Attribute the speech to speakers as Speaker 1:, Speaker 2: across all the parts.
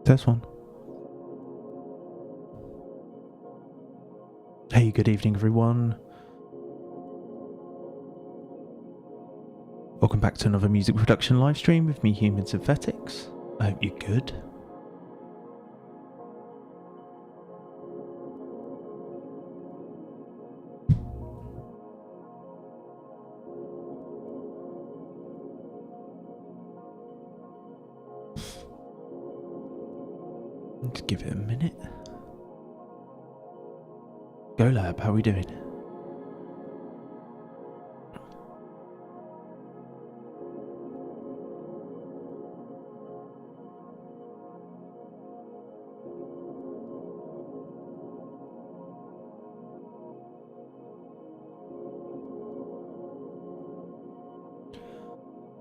Speaker 1: There's one. Hey, good evening, everyone. Welcome back to another music production live stream with me, Human Synthetics. I hope you're good. Let's give it a minute. Go Lab, how are we doing?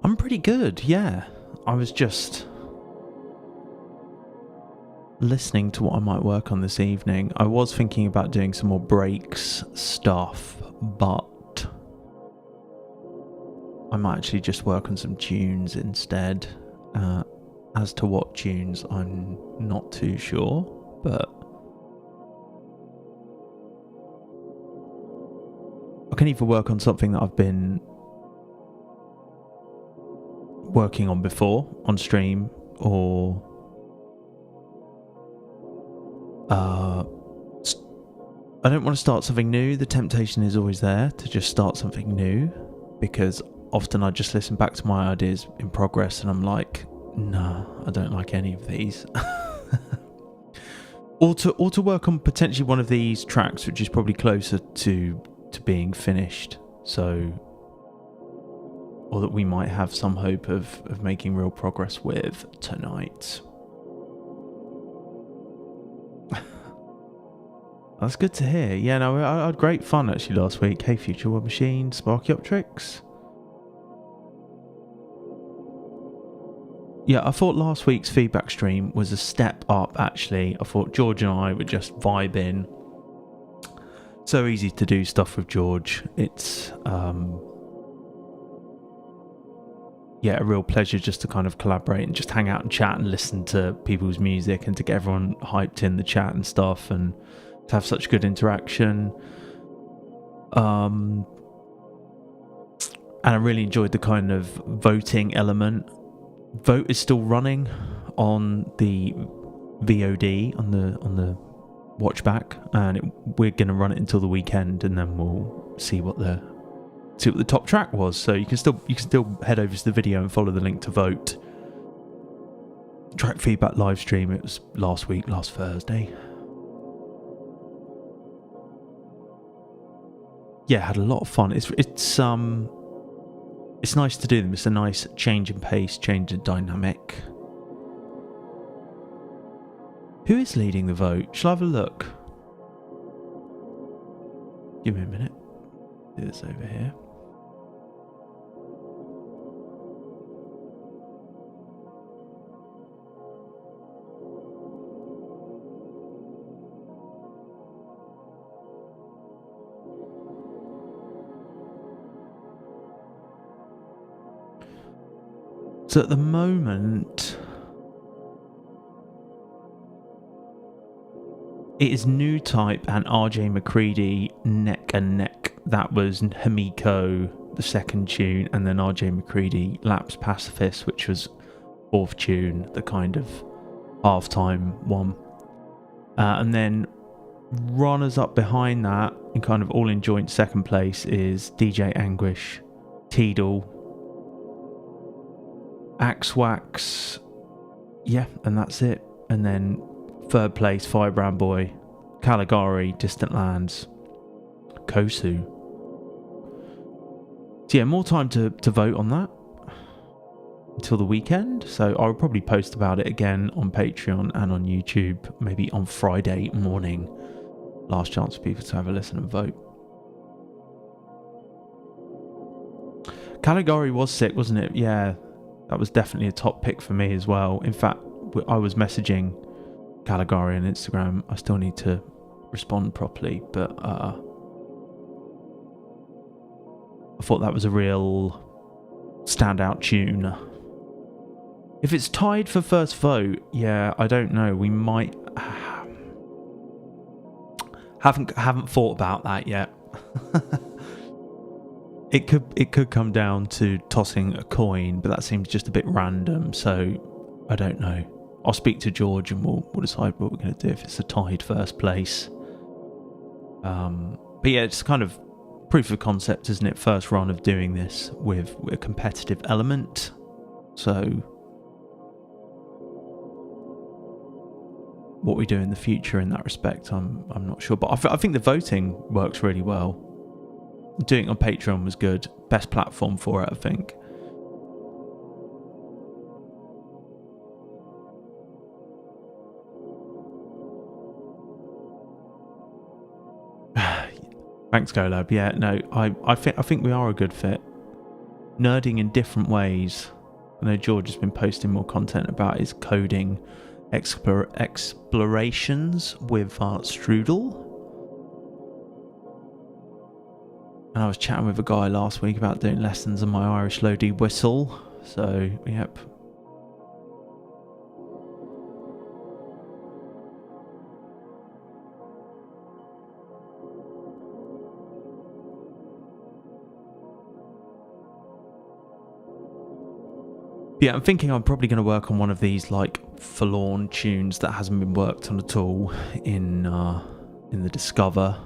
Speaker 1: I'm pretty good, yeah. I was just listening to what I might work on this evening. I was thinking about doing some more breaks stuff, but I might actually just work on some tunes instead. As to what tunes, I'm not too sure, but I can either work on something that I've been working on before on stream, or I don't want to start something new. The temptation is always there to just start something new, because often I just listen back to my ideas in progress and I'm like, nah, I don't like any of these. or to work on potentially one of these tracks, which is probably closer to being finished, so, or that we might have some hope of making real progress with tonight. That's good to hear. Yeah, no, I had great fun actually last week. Hey, Future World Machine, Sparky Optrix. Yeah, I thought last week's feedback stream was a step up actually. I thought George and I were just vibing. So easy to do stuff with George. It's yeah, a real pleasure just to kind of collaborate and just hang out and chat and listen to people's music and to get everyone hyped in the chat and stuff, and to have such good interaction. And I really enjoyed the kind of voting element. Vote is still running on the VOD, on the watchback, and we're going to run it until the weekend, and then we'll see what the top track was. So you can still head over to the video and follow the link to vote. Track feedback live stream, it was last Thursday. Yeah, had a lot of fun. It's nice to do them. It's a nice change in pace, change in dynamic. Who is leading the vote? Shall I have a look? Give me a minute. Do this over here. So at the moment, it is New Type and RJ McCready neck and neck. That was Hamiko, the second tune, and then RJ McCready, Lapse Pacifist, which was fourth tune, the kind of halftime one. And then runners up behind that, and kind of all in joint second place, is DJ Anguish, Teedle, Axwax, yeah, and that's it. And then third place, Firebrand Boy, Caligari, Distant Lands, Kosu. So yeah, more time to vote on that until the weekend. So I'll probably post about it again on Patreon and on YouTube, maybe on Friday morning. Last chance for people to have a listen and vote. Caligari was sick, wasn't it? Yeah. That was definitely a top pick for me as well. In fact, I was messaging Caligari on Instagram. I still need to respond properly, but I thought that was a real standout tune. If it's tied for first vote, yeah, I don't know. We might haven't thought about that yet. It could come down to tossing a coin, but that seems just a bit random. So I don't know. I'll speak to George and we'll decide what we're going to do if it's a tied first place. But yeah, it's kind of proof of concept, isn't it? First run of doing this with a competitive element. So what we do in the future in that respect, I'm not sure. But I think the voting works really well. Doing it on Patreon was good. Best platform for it, I think. Thanks, GoLab. Yeah, no, I think we are a good fit. Nerding in different ways. I know George has been posting more content about his coding explorations with Strudel. And I was chatting with a guy last week about doing lessons on my Irish Lodi whistle. So, yep. Yeah, I'm thinking I'm probably going to work on one of these like forlorn tunes that hasn't been worked on at all in the Discover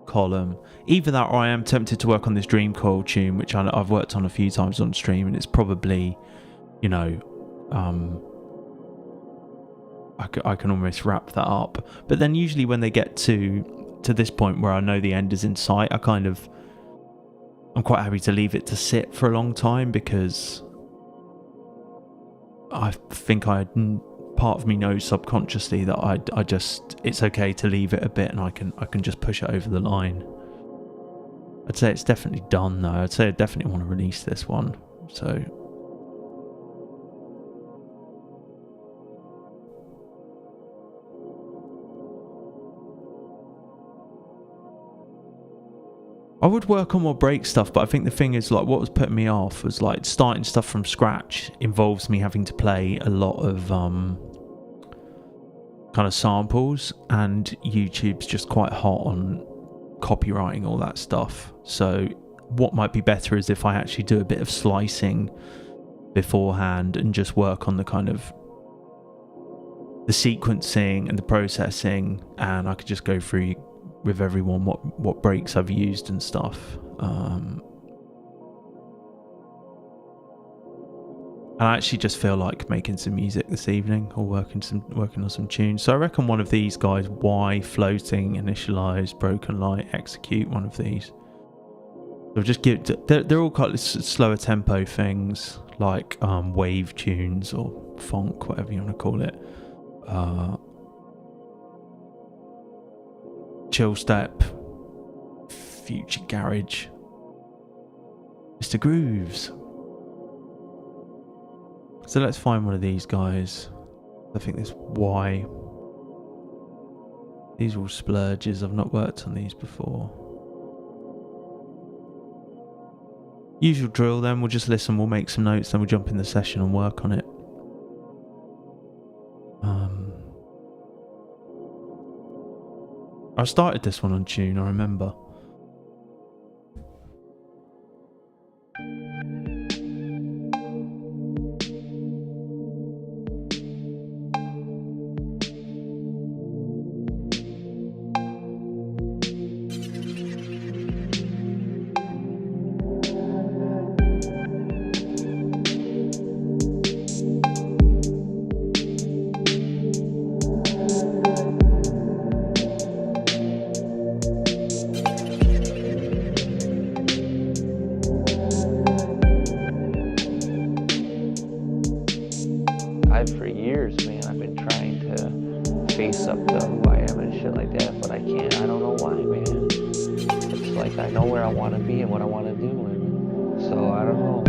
Speaker 1: column. Either that, or I am tempted to work on this Dream Coil tune, which I've worked on a few times on stream, and it's probably, you know, I can almost wrap that up. But then usually when they get to this point where I know the end is in sight, I'm quite happy to leave it to sit for a long time, because I think part of me knows subconsciously that I just, it's okay to leave it a bit, and I can just push it over the line. I'd say it's definitely done though. I'd say I definitely want to release this one. So I would work on more break stuff, but I think the thing is, like, what was putting me off was like starting stuff from scratch involves me having to play a lot of kind of samples, and YouTube's just quite hot on copywriting all that stuff. So what might be better is if I actually do a bit of slicing beforehand and just work on the kind of the sequencing and the processing, and I could just go through with everyone what breaks I've used and stuff. And I actually just feel like making some music this evening, or working on some tunes. So I reckon one of these guys, Y, floating, initialize, broken light, execute, one of these. So just they're all quite slower tempo things, like wave tunes or funk, whatever you want to call it. Chill step, future garage, Mr. Grooves. So let's find one of these guys. I think this Y. These are all splurges. I've not worked on these before. Usual drill then, we'll just listen, we'll make some notes, then we'll jump in the session and work on it. I started this one on tune, I remember.
Speaker 2: For years, man, I've been trying to face up to who I am and shit like that, but I can't. I don't know why, man. It's like I know where I want to be and what I want to do, and so I don't know.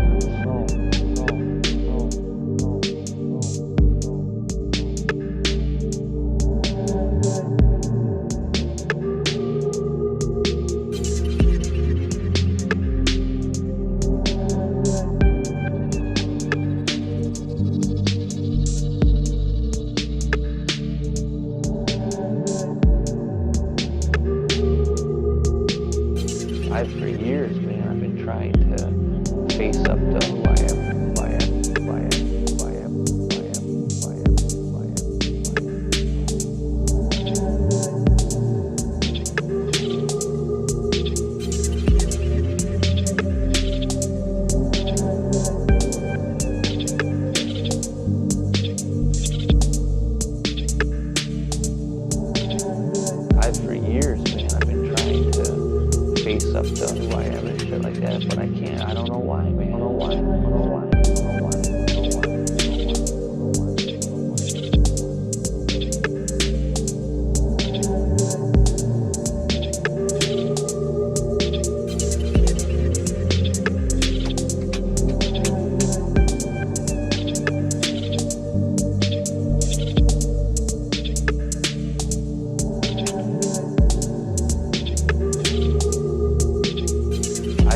Speaker 2: up to who I am and shit like that, but I can't. I don't know why, man. I don't know why. I don't know why. I don't know why.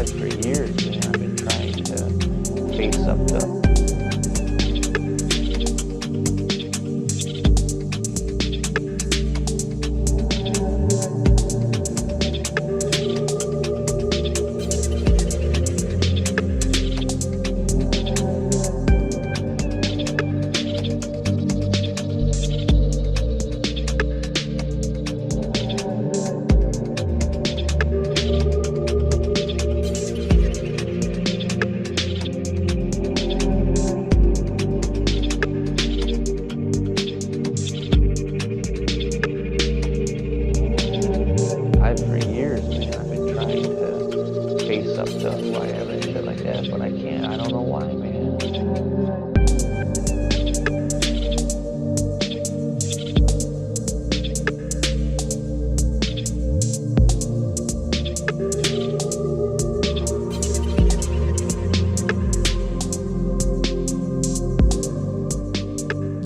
Speaker 2: For years, man, I've been trying to face up to. For years, man, I've been trying to face up to who I am and shit like that, but I can't. I don't know why, man.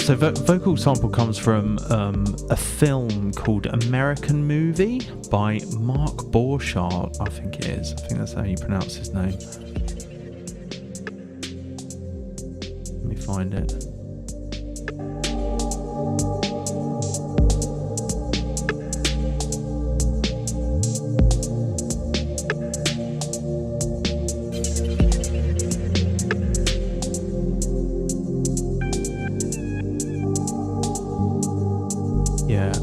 Speaker 1: So vocal sample comes from a film called American Movie by Mark Borchardt, I think it is. I think that's how you pronounce his name. Let me find it. Yeah.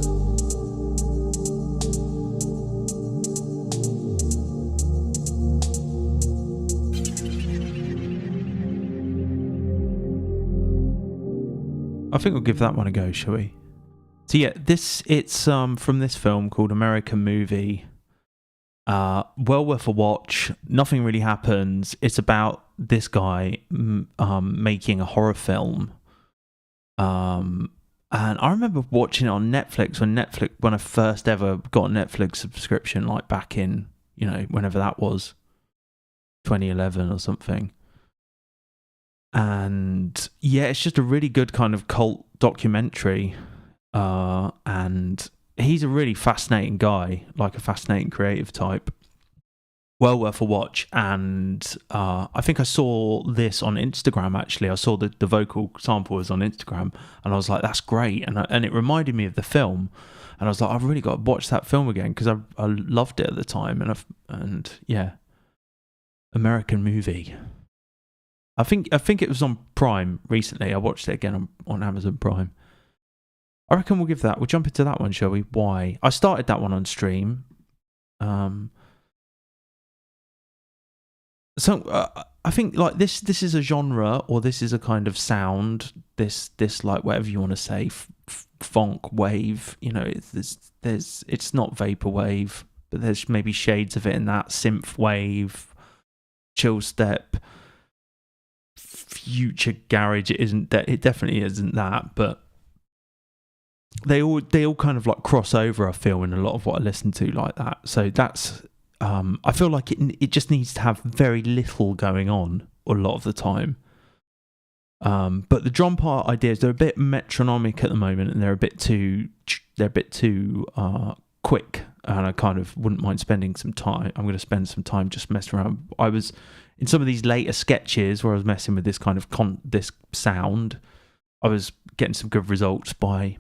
Speaker 1: I think we'll give that one a go, shall we? So yeah, it's from this film called American Movie. Well worth a watch. Nothing really happens. It's about this guy making a horror film. And I remember watching it on Netflix when I first ever got a Netflix subscription, like back in, whenever that was, 2011 or something. And yeah, it's just a really good kind of cult documentary. And he's a really fascinating guy, like a fascinating creative type. Well worth a watch. And I think I saw this on Instagram, actually. I saw the vocal sample was on Instagram, and I was like, that's great. And it reminded me of the film. And I was like, I've really got to watch that film again, because I loved it at the time. And yeah, American Movie. I think it was on Prime recently. I watched it again on Amazon Prime. I reckon we'll jump into that one, shall we? Why? I started that one on stream. So I think like this is a genre, or this is a kind of sound. This like whatever you want to say, funk wave. It's not vaporwave, but there's maybe shades of it in that synth wave, chill step, future garage. It isn't that. It definitely isn't that, but they all kind of like cross over, I feel, in a lot of what I listen to like that. So that's I feel like it just needs to have very little going on a lot of the time. But the drum part ideas, they're a bit metronomic at the moment, and they're a bit too quick, and I kind of wouldn't mind spending some time. I'm going to spend some time just messing around. I was in some of these later sketches where I was messing with this kind of this sound. I was getting some good results by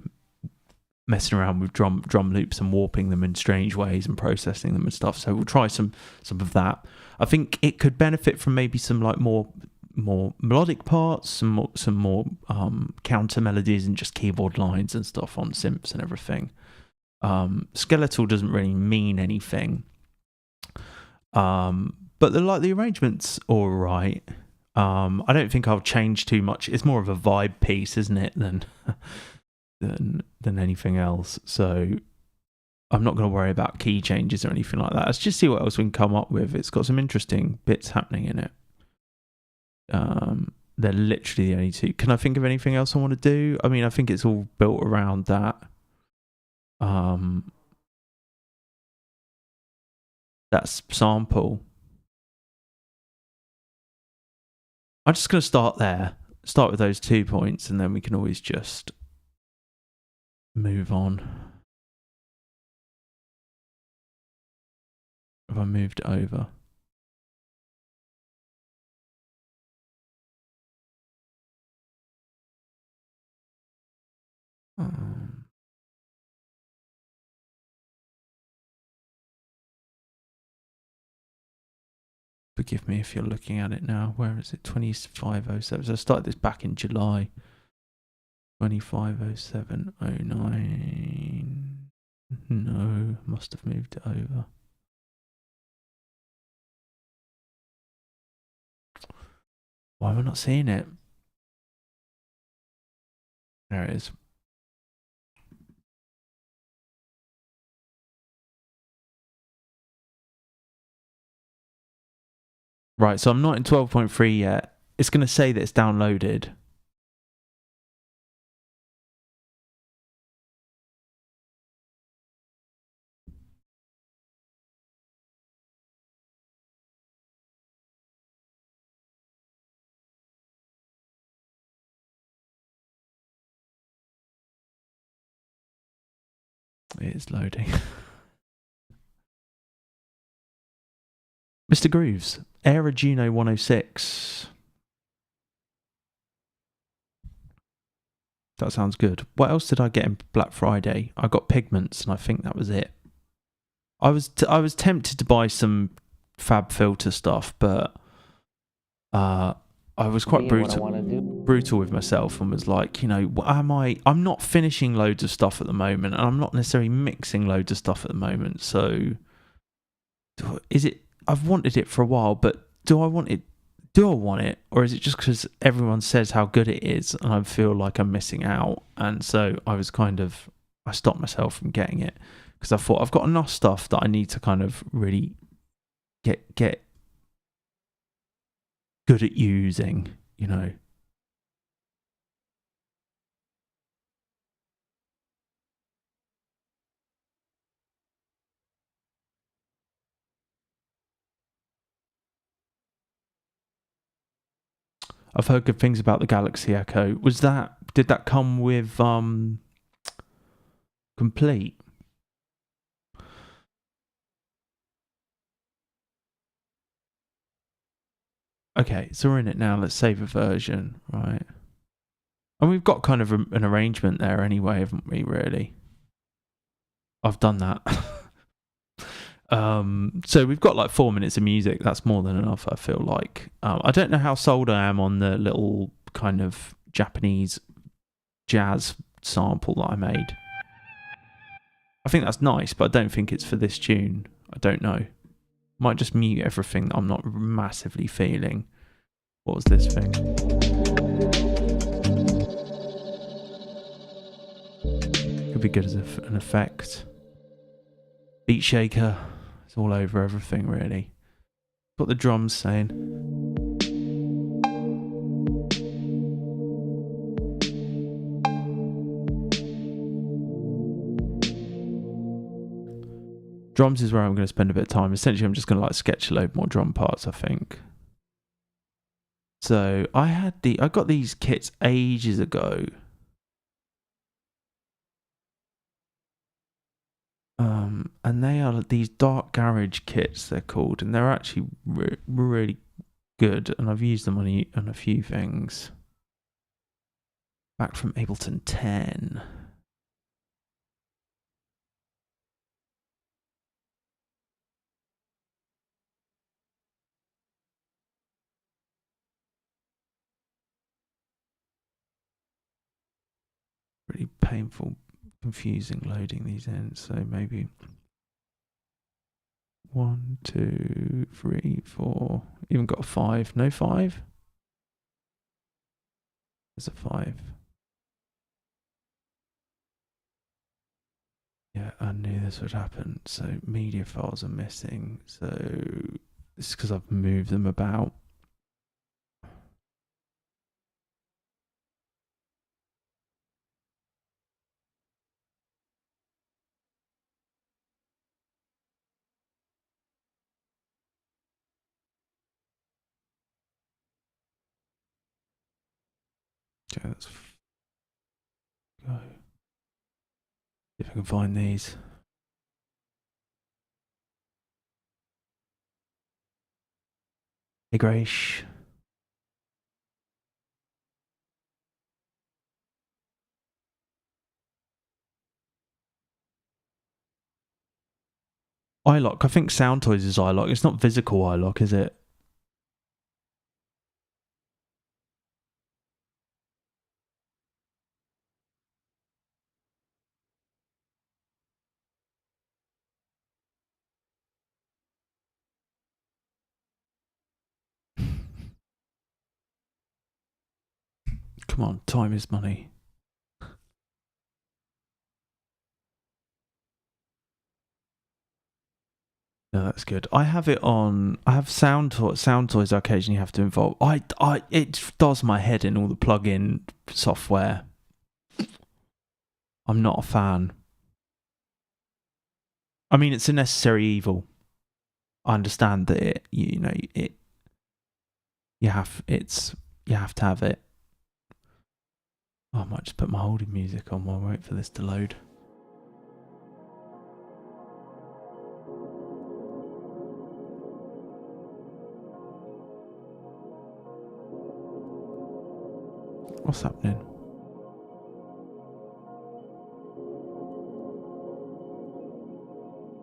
Speaker 1: messing around with drum loops and warping them in strange ways and processing them and stuff. So we'll try some of that. I think it could benefit from maybe some like more melodic parts, some more counter melodies and just keyboard lines and stuff on synths and everything. Skeletal doesn't really mean anything, but the arrangement's all right. I don't think I'll change too much. It's more of a vibe piece, isn't it, than anything else. So I'm not going to worry about key changes or anything like that. Let's just see what else we can come up with. It's got some interesting bits happening in it. They're literally the only two. Can I think of anything else I want to do? I mean, I think it's all built around that. That sample. I'm just going to start there. Start with those 2 points, and then we can always just move on. Have I moved it over? Forgive me if you're looking at it now. Where is it? 2507. So I started this back in July. 250709. No, must have moved it over. Why am I not seeing it? There it is. Right, so I'm not in 12.3 yet. It's going to say that it's downloaded. It is loading. Mr. Grooves, Era Juno 106. That sounds good. What else did I get in Black Friday? I got pigments, and I think that was it. I was tempted to buy some FabFilter stuff, but I was quite brutal with myself, and was like, you know, I'm not finishing loads of stuff at the moment, and I'm not necessarily mixing loads of stuff at the moment. So, I've wanted it for a while, but do I want it? Or is it just because everyone says how good it is, and I feel like I'm missing out? And so I stopped myself from getting it, because I thought I've got enough stuff that I need to kind of really get good at using, you know. I've heard good things about the Galaxy Echo. Did that come with complete? Okay, so we're in it now. Let's save a version, right? And we've got kind of an arrangement there anyway, haven't we, really? I've done that. So we've got like 4 minutes of music. That's more than enough, I feel like. I don't know how sold I am on the little kind of Japanese jazz sample that I made. I think that's nice, but I don't think it's for this tune. I don't know. Might just mute everything that I'm not massively feeling. What was this thing? Could be good as an effect. Beat shaker. It's all over everything, really. What the drums saying. Drums is where I'm going to spend a bit of time. Essentially, I'm just going to like sketch a load more drum parts, I think. So I got these kits ages ago. And they are these dark garage kits, they're called, and they're actually really good, and I've used them on a few things. Back from Ableton 10. Really painful, confusing loading these in, so maybe 1, 2, 3, 4. Even got a 5. No 5? There's a 5. Yeah, I knew this would happen. So media files are missing. So it's because I've moved them about. Okay, let's go. See if I can find these. Hey, Grace. iLock. I think Soundtoys is iLock. It's not physical iLock, is it? Come on, time is money. No, that's good. I have it on. I have Soundtoys. I occasionally have to involve. It does my head in all the plug-in software. I'm not a fan. I mean, it's a necessary evil. I understand that you have to have it. Oh, I might just put my holding music on while I wait for this to load. What's happening?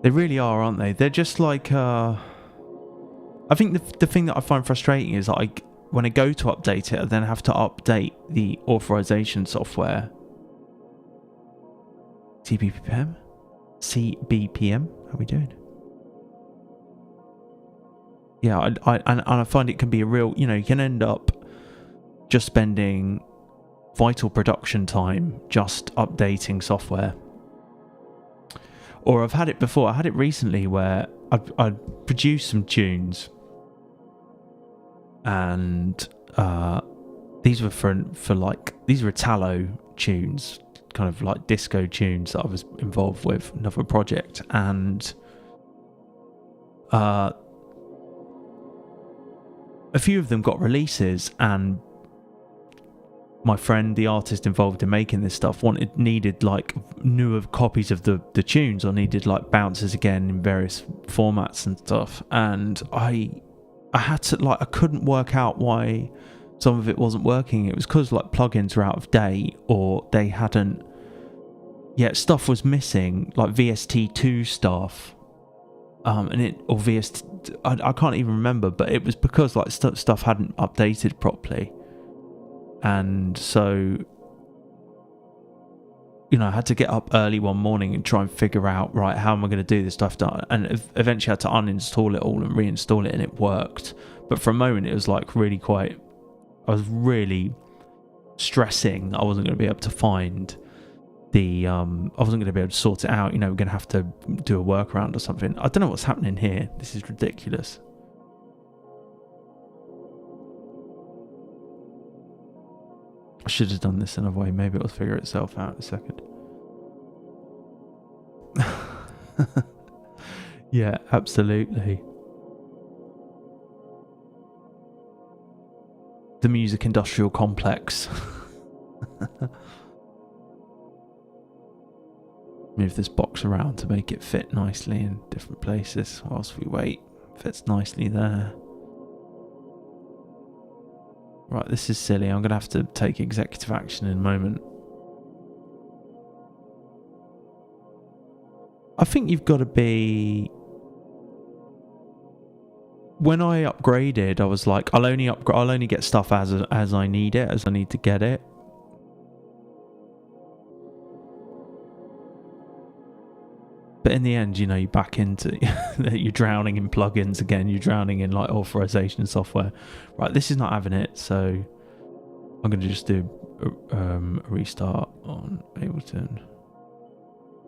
Speaker 1: They really are, aren't they? They're just like I think the thing that I find frustrating is that when I go to update it, I then have to update the authorization software. CBPM? How are we doing? Yeah, I find it can be a real, you can end up just spending vital production time just updating software. Or I've had it before. I had it recently where I'd produced some tunes, and these were these were Italo tunes, kind of like disco tunes that I was involved with another project, and a few of them got releases, and my friend, the artist involved in making this stuff, needed like newer copies of the tunes, or needed like bounces again in various formats and stuff. And I had to I couldn't work out why some of it wasn't working. It was because like plugins were out of date, or they hadn't. Yeah, stuff was missing, like VST2 stuff, or VST. I can't even remember, but it was because like stuff hadn't updated properly. And so, I had to get up early one morning and try and figure out, right, how am I going to do this stuff? And eventually I had to uninstall it all and reinstall it, and it worked. But for a moment, it was like I was really stressing that I wasn't going to be able to find I wasn't going to be able to sort it out. We're going to have to do a workaround or something. I don't know what's happening here. This is ridiculous. I should have done this another way. Maybe it'll figure itself out in a second. Yeah, absolutely. The music industrial complex. Move this box around to make it fit nicely in different places whilst we wait. Fits nicely there. Right, this is silly. I'm going to have to take executive action in a moment. I think you've got to be... When I upgraded, I was like, I'll only get stuff as I need it, as I need to get it. But in the end, you back into you're drowning in plugins again. You're drowning in like authorization software. Right, this is not having it, so I'm going to just do a restart on Ableton.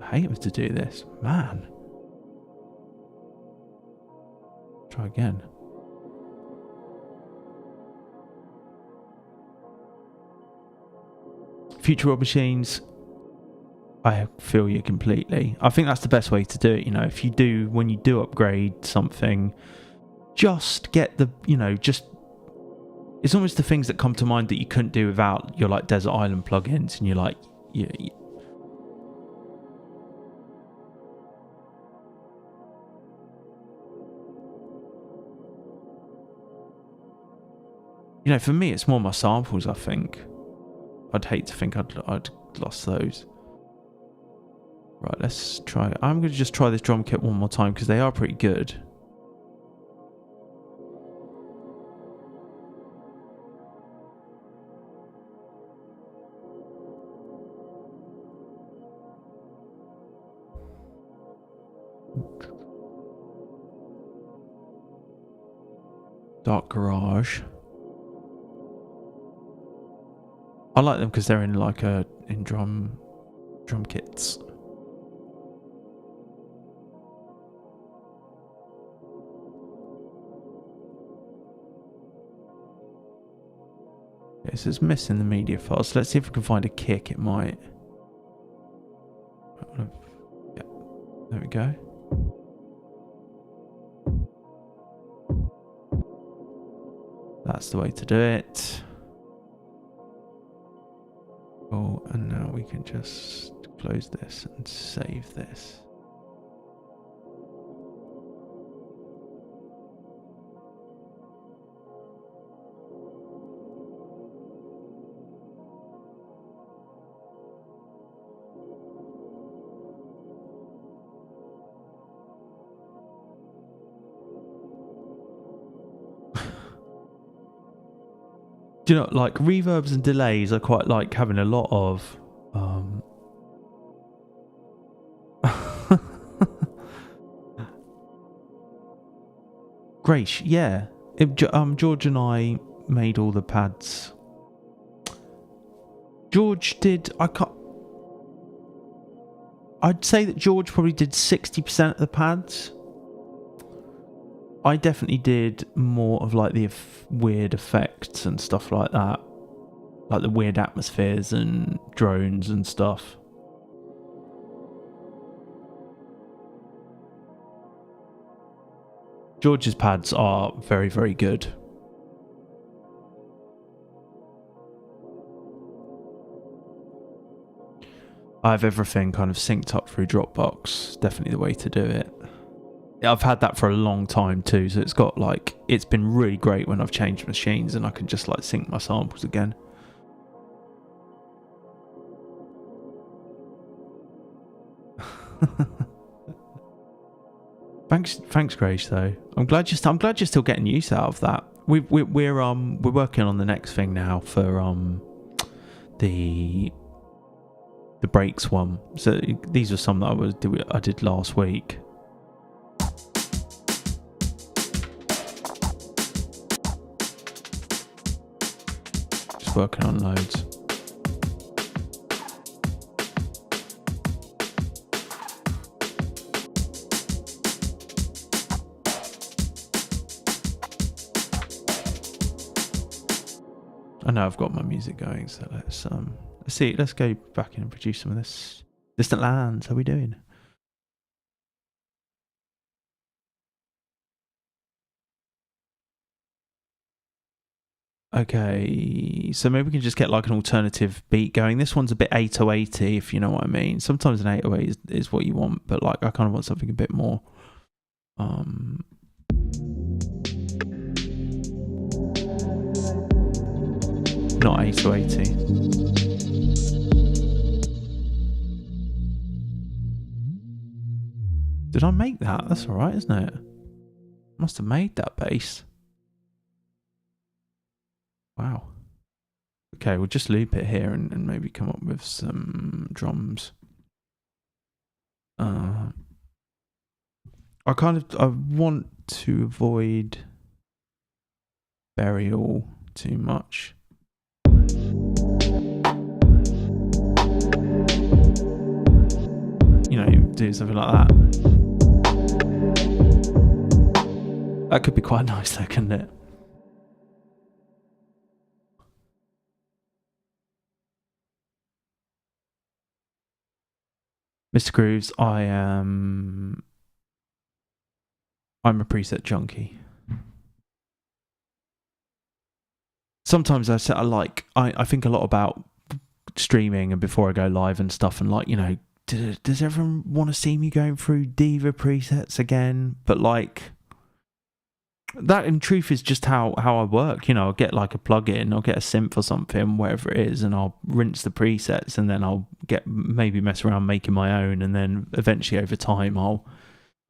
Speaker 1: I hate having to do this. Man. Try again. Future World Machines, I feel you completely. I think that's the best way to do it. You know, if you do, when you do upgrade something, just get the, you know, just, it's almost the things that come to mind that you couldn't do without your like Desert Island plugins, and you're like, you know, for me, it's more my samples, I think. I'd hate to think I'd lost those. Right, let's try. I'm going to just try this drum kit one more time because they are pretty good. Dark Garage. I like them because they're in like in drum kits. Okay, so it's missing the media files. Let's see if we can find a kick. It might. Yeah, there we go. That's the way to do it. Oh, and now we can just close this and save this. Do you know, like reverbs and delays, I quite like having a lot of. Grace, yeah. George and I made all the pads. George did. I'd say that George probably did 60% of the pads. I definitely did more of like the weird effects and stuff like that, like the weird atmospheres and drones and stuff. George's pads are very, very good. I have everything kind of synced up through Dropbox. Definitely the way to do it. I've had that for a long time too, so it's got like, it's been really great when I've changed machines and I can just like sync my samples again. Thanks, Grace. Though I'm glad you're still getting use out of that. We're working on the next thing now for the breaks one. So these are some that I did last week. Just working on loads. I know I've got my music going, so let's see. Let's go back in and produce some of this. Distant Lands, how are we doing? Okay, so maybe we can just get like an alternative beat going. This one's a bit 808y, if you know what I mean. Sometimes an 808 is what you want, but like I kind of want something a bit more not 808y. Did I make that? That's alright, isn't it? Must have made that bass. Wow. Okay, we'll just loop it here and maybe come up with some drums. I want to avoid burial too much. You do something like that. That could be quite nice though, couldn't it? Mr. Grooves, I'm a preset junkie. Sometimes I think a lot about streaming and before I go live and stuff, and like, you know, does everyone want to see me going through Diva presets again? But like, that in truth is just how I work. You know, I'll get like a plugin, I'll get a synth or something, whatever it is, and I'll rinse the presets, and then I'll maybe mess around making my own, and then eventually over time I'll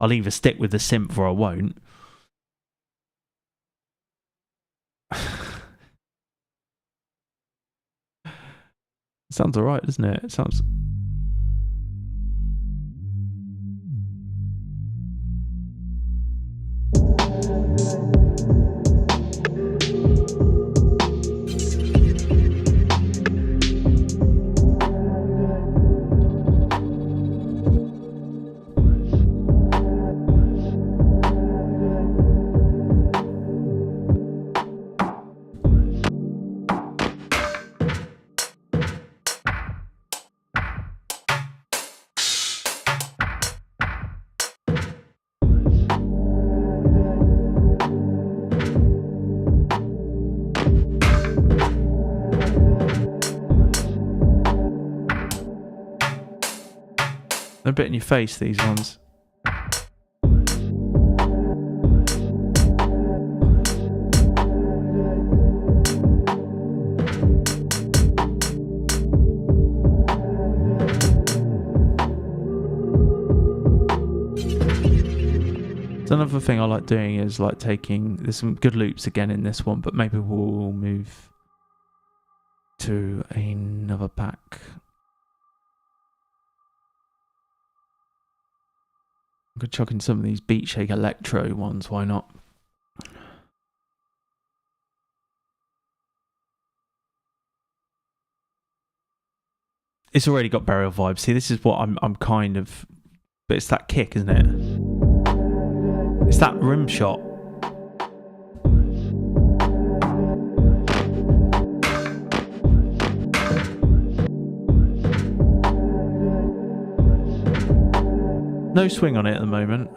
Speaker 1: either stick with the synth or I won't. Sounds alright, doesn't it? It sounds... a bit in your face, these ones. So another thing I like doing is like there's some good loops again in this one, but maybe we'll move to another pack. I could chuck in some of these Beat Shake electro ones, why not? It's already got burial vibes. See, this is what I'm kind of... But it's that kick, isn't it? It's that rim shot. No swing on it at the moment.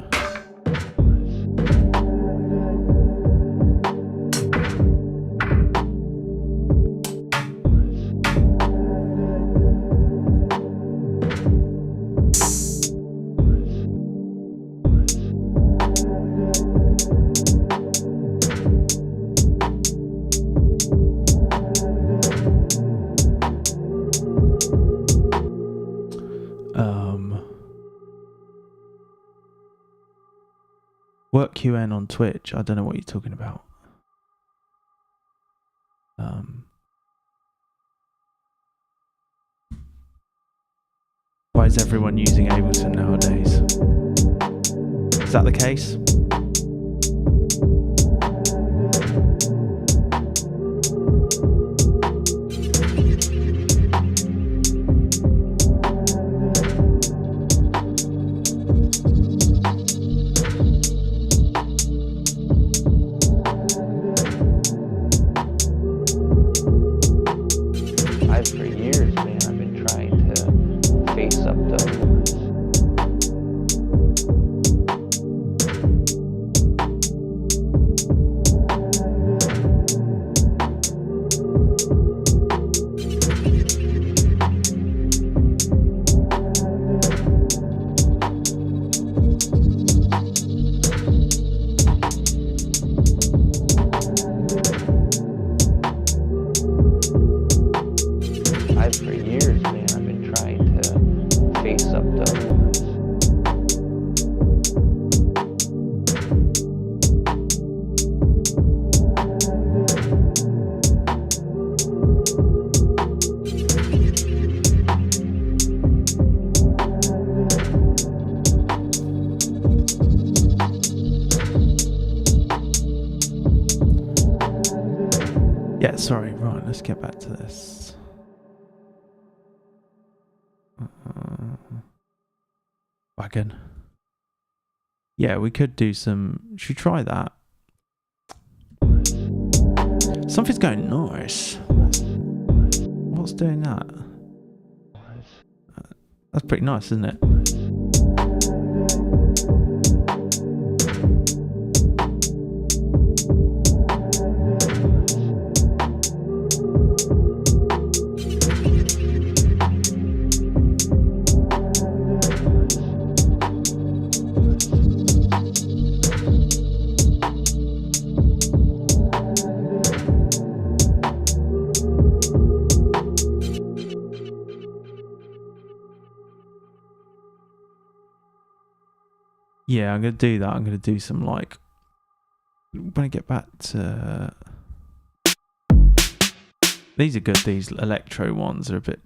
Speaker 1: Work QN on Twitch. I don't know what you're talking about. Why is everyone using Ableton nowadays? Is that the case? Sorry, right, let's get back to this. wagon. Yeah, we could do some. Should we try that? Something's going nice. What's doing that? That's pretty nice, isn't it? Yeah, I'm going to do that. I'm going to do some like... When I get back to... These are good, these electro ones are a bit...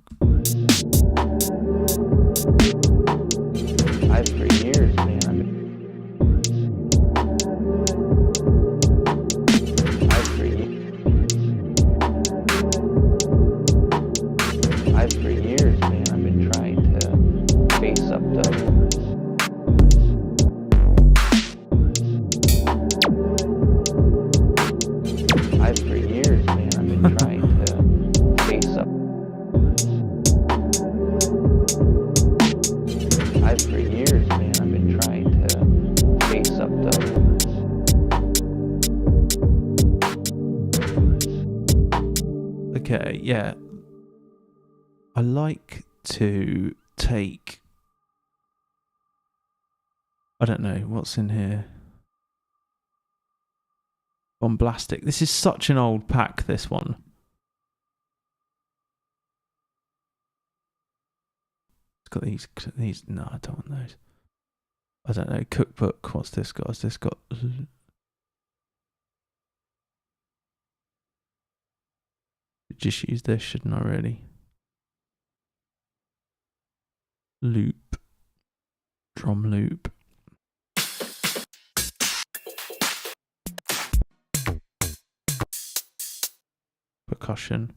Speaker 2: I've for years, man. I've for years, man. I've been trying to face up the... I've for years, man. I've been trying to face up. I've for years, man. I've been trying to face up the...
Speaker 1: Okay, yeah. I like to take... I don't know, what's in here? Bombastic. This is such an old pack, this one. It's got these. No, I don't want those. I don't know. Cookbook. What's this got? Has this got... Just use this, shouldn't I really? Loop. Drum loop. Percussion.